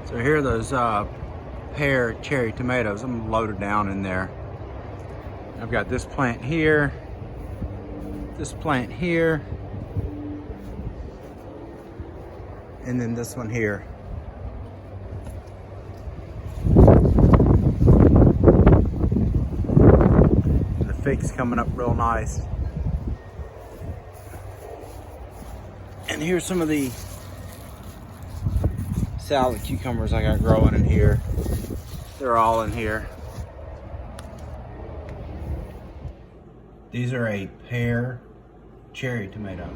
So here are those pear cherry tomatoes. I'm loaded down in there. I've got this plant here, this plant here, and then this one here. The fig's coming up real nice. And here's some of the salad cucumbers I got growing in here. They're all in here. These are a pear cherry tomato.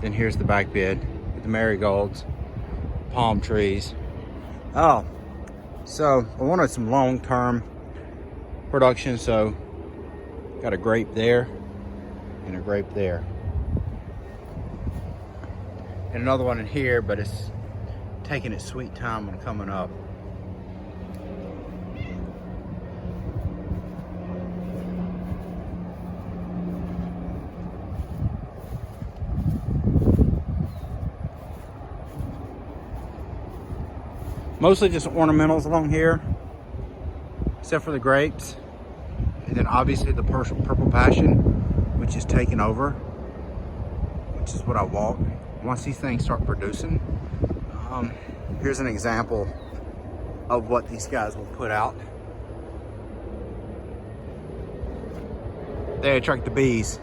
Then here's the back bed with the marigolds, palm trees. Oh, so I wanted some long-term production, so got a grape there and a grape there. And another one in here, but it's taking its sweet time and coming up. Mostly just ornamentals along here, except for the grapes. And then obviously the purple passion, which is taking over, which is what I want. Once these things start producing, here's an example of what these guys will put out. They attract the bees.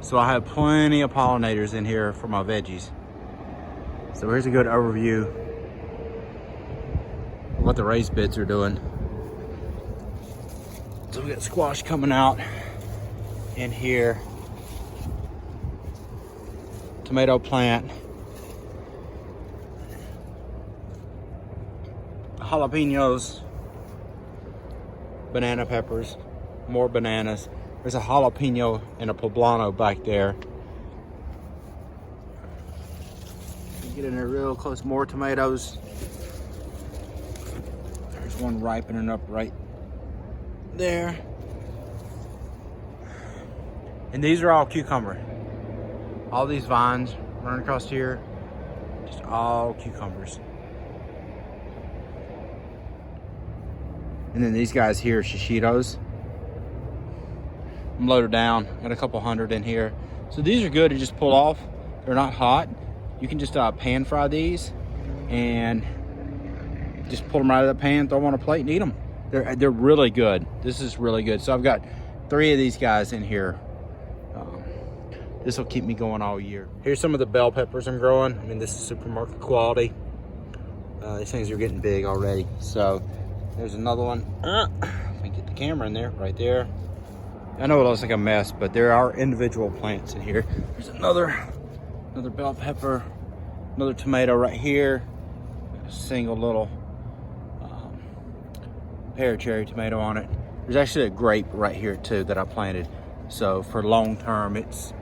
So I have plenty of pollinators in here for my veggies. So here's a good overview of what the raised beds are doing. So we got squash coming out in here. Tomato plant. Jalapenos. Banana peppers. More bananas. There's a jalapeno and a poblano back there. Get in there real close. More tomatoes. There's one ripening up right there. And these are all cucumber. All these vines running across here, just all cucumbers. And then these guys here, shishitos. I'm loaded down, got a couple hundred in here. So these are good to just pull off. They're not hot. You can just pan fry these and just pull them right out of the pan, throw them on a plate and eat them. They're really good. This is really good. So I've got 3 of these guys in here. This will keep me going all year. Here's some of the bell peppers I'm growing. I mean, this is supermarket quality. These things are getting big already. So there's another one. Let me get the camera in there, right there. I know it looks like a mess, but there are individual plants in here. There's another bell pepper, another tomato right here. A single little pear cherry tomato on it. There's actually a grape right here too that I planted. So for long term, it's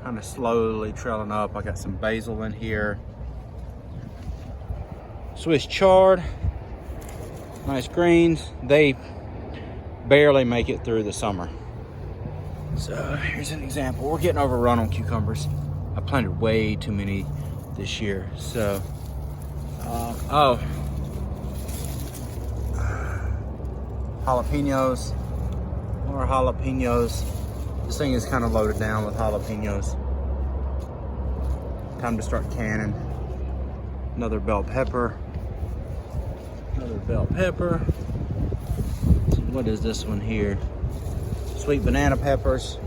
kind of slowly trailing up. I got some basil in here. Swiss chard, nice greens. They barely make it through the summer. So here's an example. We're getting overrun on cucumbers. I planted way too many this year. So, jalapenos, more jalapenos. This thing is kind of loaded down with jalapenos. Time to start canning. Another bell pepper. Another bell pepper. What is this one here? Sweet banana peppers.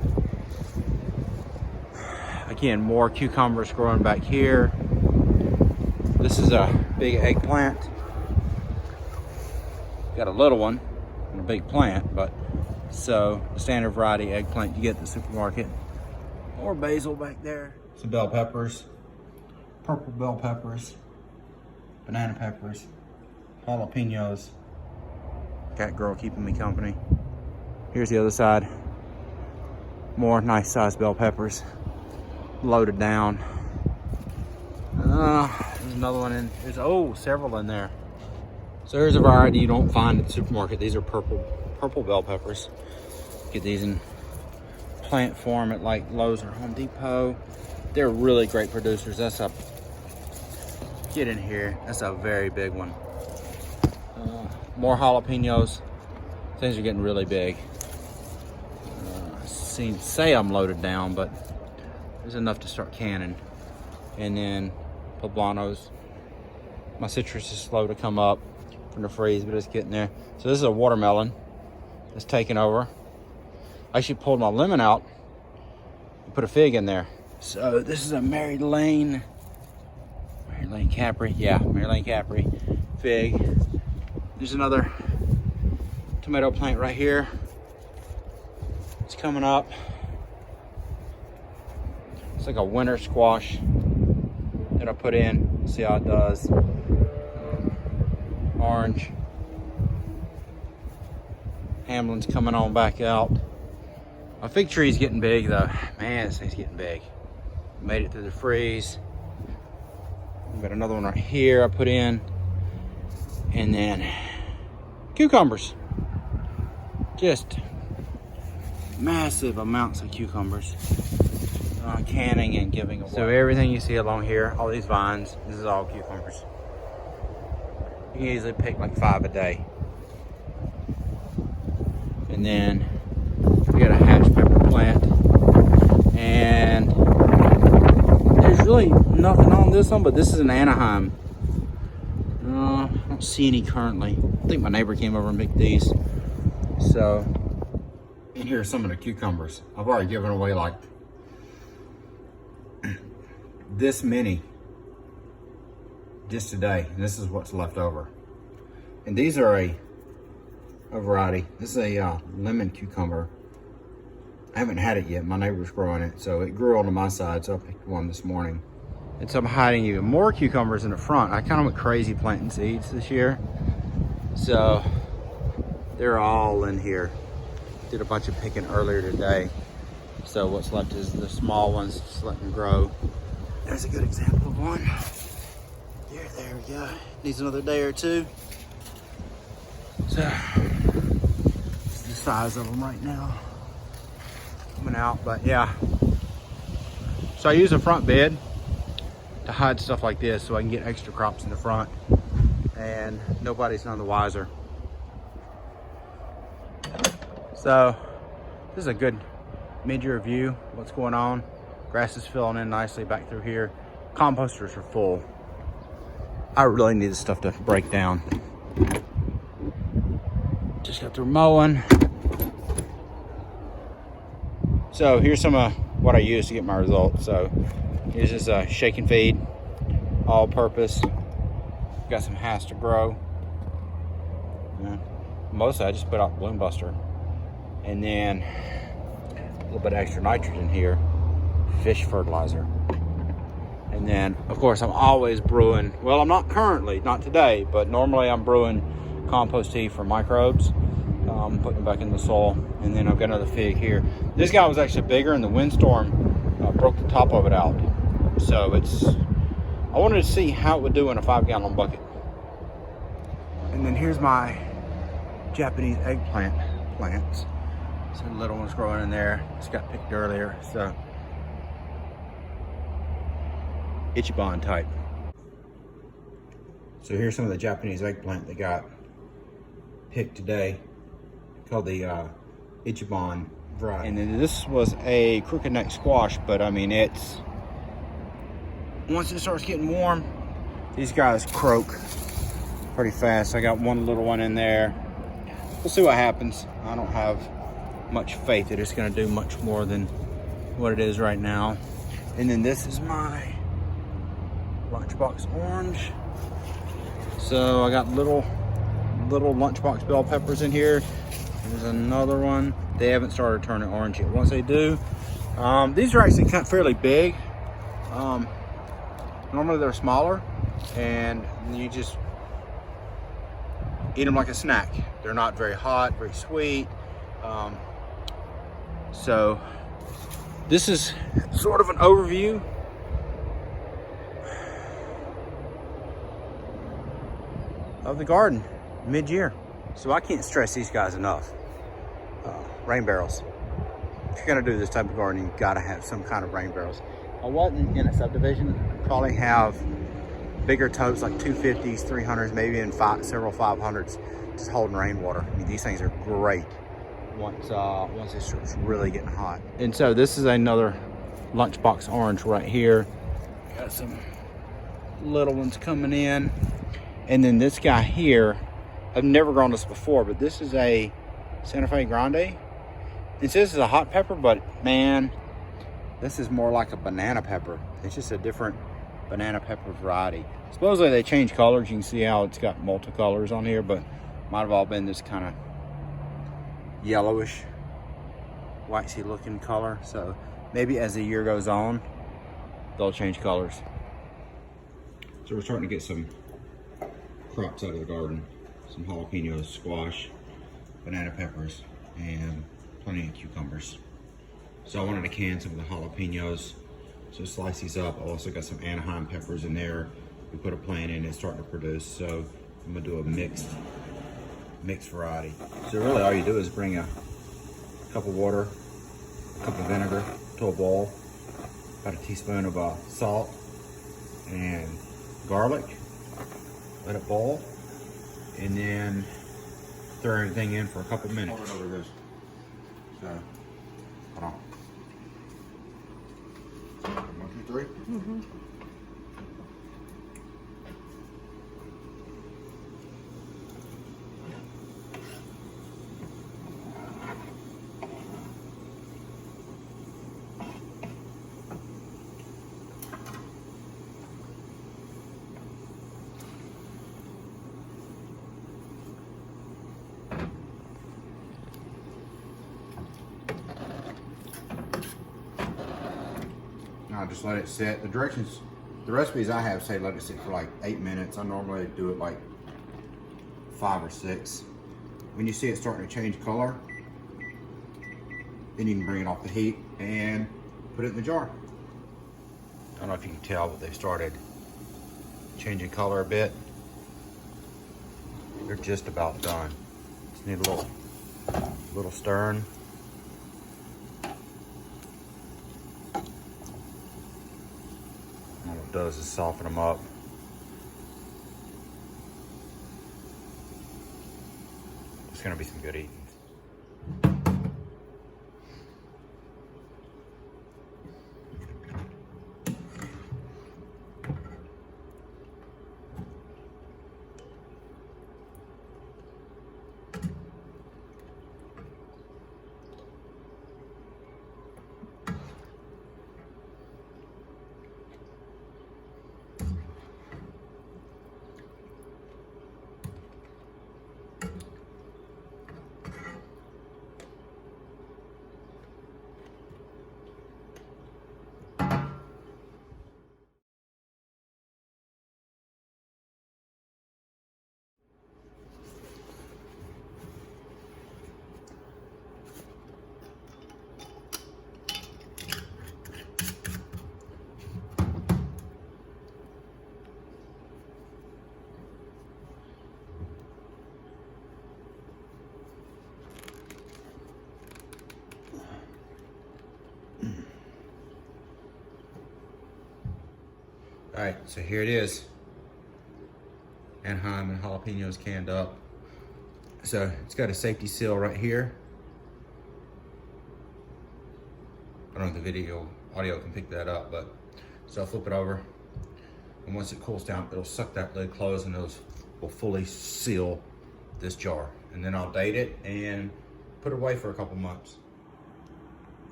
Again, more cucumbers growing back here. This is a big eggplant. Got a little one and a big plant, but so the standard variety eggplant you get at the supermarket. More basil back there. Some bell peppers, purple bell peppers, banana peppers, jalapenos. Cat girl keeping me company. Here's the other side. More nice sized bell peppers. Loaded down. There's another one in. There's several in there. So here's a variety you don't find at the supermarket. These are purple bell peppers. Get these in plant form at like Lowe's or Home Depot. They're really great producers. Get in here. That's a very big one. More jalapenos. Things are getting really big. Say I'm loaded down, but there's enough to start canning. And then poblanos. My citrus is slow to come up from the freeze, but it's getting there. So this is a watermelon that's taking over. I actually pulled my lemon out and put a fig in there. So this is a Marilyn Capri. Yeah, Marilyn Capri Fig. There's another tomato plant right here. It's coming up. It's like a winter squash that I put in. See how it does. Orange. Hamlin's coming on back out. My fig tree's getting big though. Man, this thing's getting big. Made it through the freeze. I've got another one right here I put in. And then cucumbers. Just massive amounts of cucumbers. Canning and giving away. So everything you see along here, all these vines, this is all cucumbers. You can easily pick like 5 a day. And then we got a hatch pepper plant. And there's really nothing on this one, but this is an Anaheim. I don't see any currently. I think my neighbor came over and picked these. So, and here are some of the cucumbers. I've already given away like this many just today. And this is what's left over. And these are a variety. This is a lemon cucumber. I haven't had it yet. My neighbor's growing it, so it grew onto my side, so I picked one this morning. And so I'm hiding even more cucumbers in the front. I kind of went crazy planting seeds this year. So they're all in here. Did a bunch of picking earlier today. So what's left is the small ones, just letting them grow. There's a good example of one. There we go. Needs another day or two. So this is the size of them right now. Coming out, but yeah. So I use a front bed to hide stuff like this so I can get extra crops in the front and nobody's none the wiser. So this is a good mid-year view of what's going on. Grass is filling in nicely back through here. Composters are full. I really need this stuff to break down. Just got through mowing. So here's some of what I use to get my results. So here's just a shake and feed, all purpose. Got some has to grow. Mostly I just put out Bloom Buster. And then a little bit of extra nitrogen here, fish fertilizer. And then of course I'm always brewing, well I'm not currently, not today, but normally I'm brewing compost tea for microbes. Putting them back in the soil. And then I've got another fig here. This guy was actually bigger and the windstorm broke the top of it out. So I wanted to see how it would do in a 5-gallon bucket. And then here's my Japanese eggplant plants. So the little one's growing in there. Just got picked earlier. So Ichiban type. So here's some of the Japanese eggplant that got picked today, called the Ichiban variety. And then this was a crooked neck squash, but I mean it's, once it starts getting warm, these guys croak pretty fast. I got one little one in there. We'll see what happens. I don't have much faith that it's gonna do much more than what it is right now. And then this is my Lunchbox Orange. So I got little Lunchbox bell peppers in here. There's another one. They haven't started turning orange yet. Once they do, these are actually kind of fairly big. Normally they're smaller, and you just eat them like a snack. They're not very hot, very sweet. So this is sort of an overview of the garden mid-year. So I can't stress these guys enough. Rain barrels. If you're gonna do this type of gardening, you've gotta have some kind of rain barrels. I wasn't in a subdivision. I probably have bigger totes like 250s, 300s, maybe in several 500s, just holding rainwater. I mean, these things are great once it starts really getting hot. And so this is another Lunchbox Orange right here. Got some little ones coming in. And then this guy here, I've never grown this before, but this is a Santa Fe Grande. It says this is a hot pepper, but man, this is more like a banana pepper. It's just a different banana pepper variety. Supposedly they change colors. You can see how it's got multicolors on here, but might have all been this kind of yellowish, waxy looking color. So maybe as the year goes on, they'll change colors. So we're starting to get some crops out of the garden. Some jalapenos, squash, banana peppers, and plenty of cucumbers. So I wanted to can some of the jalapenos. So slice these up. I also got some Anaheim peppers in there. We put a plant in, it's starting to produce. So I'm gonna do a mixed variety. So really all you do is bring a cup of water, a cup of vinegar to a boil, about a teaspoon of salt and garlic. Let it boil, and then throw everything in for a couple minutes. Hold it over this. So, hold on. 1, 2, 3. Mm-hmm. Now just let it sit. The recipes I have say let it sit for like 8 minutes. I normally do it like 5 or 6. When you see it starting to change color, then you can bring it off the heat and put it in the jar. I don't know if you can tell, but they started changing color a bit. They're just about done. Just need a little stirring. All it does is soften them up. It's gonna be some good eating. All right, so here it is. Anaheim and jalapenos canned up. So it's got a safety seal right here. I don't know if the audio can pick that up, but so I'll flip it over. And once it cools down, it'll suck that lid closed and those will fully seal this jar. And then I'll date it and put it away for a couple months.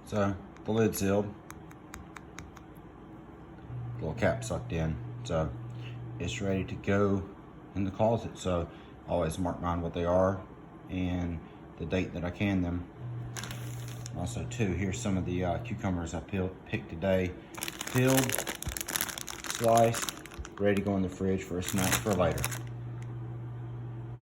So the lid's sealed. Little cap sucked in, so it's ready to go in the closet. So I always mark mine what they are and the date that I canned them. Also too, here's some of the cucumbers I picked today. Peeled, sliced, ready to go in the fridge for a snack for later.